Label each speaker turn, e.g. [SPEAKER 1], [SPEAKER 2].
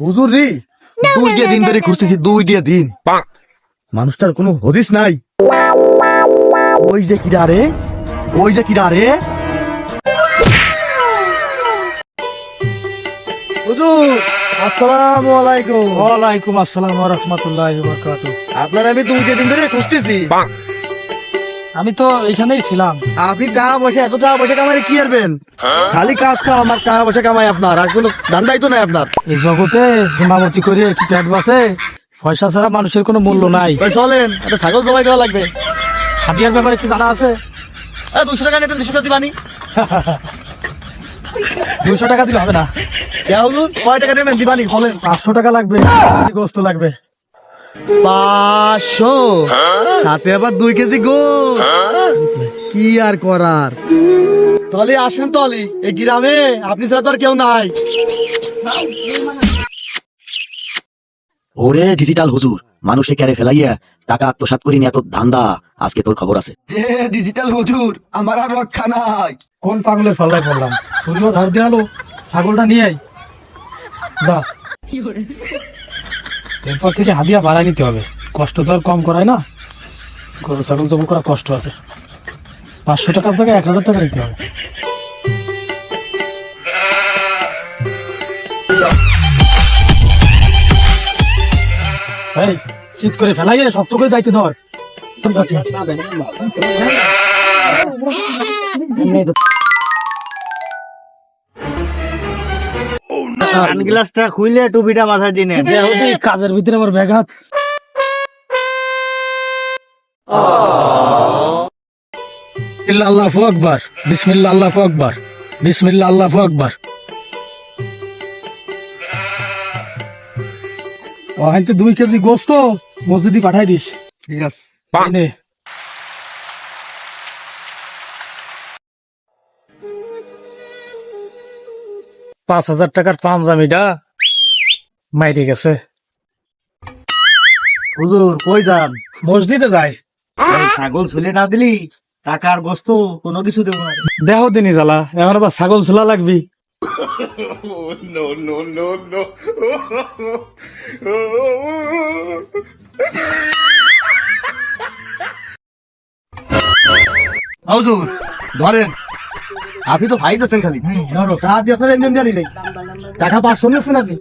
[SPEAKER 1] হুজুর রে, 2টা দিন ধরে খুঁজতেছি, 2টা দিন মানুষটার কোনো হদিস নাই। ওই যে কিরা রে, ওই যে কিরা রে। হুজুর আসসালামু আলাইকুম।
[SPEAKER 2] ওয়ালাইকুম আসসালাম ওয়া রাহমাতুল্লাহি ওয়া বারাকাতুহু।
[SPEAKER 1] আপনার আমি 2টা দিন ধরে খুঁজতেছি।
[SPEAKER 2] আমি তো এখানেই ছিলাম।
[SPEAKER 1] আপনি টাকা পয়সা, এত টাকা পয়সা কামাই কি করবেন? খালি কাজ কাম, আমার টাকা পয়সা কামাই আপনার, আর কোনো ধান্দাই তো নাই আপনার।
[SPEAKER 2] এই জগতে হিমাবতী করে কি পেট বাসে? পয়সা ছাড়া মানুষের কোনো মূল্য নাই।
[SPEAKER 1] ভাই চলেন, একটা ছাগল জবাই দেওয়া লাগবে।
[SPEAKER 2] হাতিয়ার ব্যাপারে কি জানা আছে?
[SPEAKER 1] 200 টাকা নিতেন, 200 টাকা দিবানি।
[SPEAKER 2] 200 টাকা দিলে হবে না,
[SPEAKER 1] হুজুর কয় টাকা নেবেন দিবানি বলেন।
[SPEAKER 2] 500 টাকা লাগবে, গোস্ত লাগবে।
[SPEAKER 1] 500 সাথে আবার 2 কেজি গোস্ত, কি আর করার। তাহলে আসেন, তাহলে এই গ্রামে আপনি ছাড়া তো আর কেউ নাই।
[SPEAKER 3] ওরে ডিজিটাল হুজুর, মানুষে ক্যারে ফেলাইয়া টাকা আত্মসাৎ করি এত ধান্দা, আজকে তোর খবর আছে।
[SPEAKER 1] যে ডিজিটাল হুজুর, আমার আর রক্ষা নাই।
[SPEAKER 2] কোন ছাগলের ফল্লায় পড়লাম? সূর্য ধার দিয়ে আলো, ছাগলটা নিয়ে আই যা। এরপর থেকে হাদিয়া বাড়াই নিতে হবে, কষ্ট তো আর কম করায় না। গরু ছাগল জবো করা কষ্ট আছে। 500 টাকার জায়গায় 1000 টাকা দিতে হবে। এই শীত করে ফেলাই শক্ত করে যাইতে ধর।
[SPEAKER 1] সানগ্লাসটা খুইলে টুপিটা মাথায় দিনে।
[SPEAKER 2] কাজের ভিতরে আমার ব্যাঘাত। আল্লাহু আকবার, বিসমিল্লাহ আল্লাহু আকবার, বিসমিল্লাহ আল্লাহু আকবার। ওখানে 2 কেজি গোস্ত মসজিদে পাঠাই দিস।
[SPEAKER 1] ঠিক আছে।
[SPEAKER 2] নে। $5000 টাকার পাঞ্জামিটা মাইরে গেছে।
[SPEAKER 1] হুজুর কই যান?
[SPEAKER 2] মসজিদে যায়।
[SPEAKER 1] এই ছাগল ছুলে না দিলি টাকা আর গোস্ত কোনো কিছু দেবো না।
[SPEAKER 2] দেহ দিনই জ্বালা, এখন আবার ছাগল ঝোলা লাগবি।
[SPEAKER 1] হুজুর ধরেন, আপনি তো ভাই যাচ্ছেন খালি।
[SPEAKER 2] ধরো।
[SPEAKER 1] টাকা দিয়ে আপনার এমনি জানি নেই, টাকা 500 নিয়েছেন আপনি।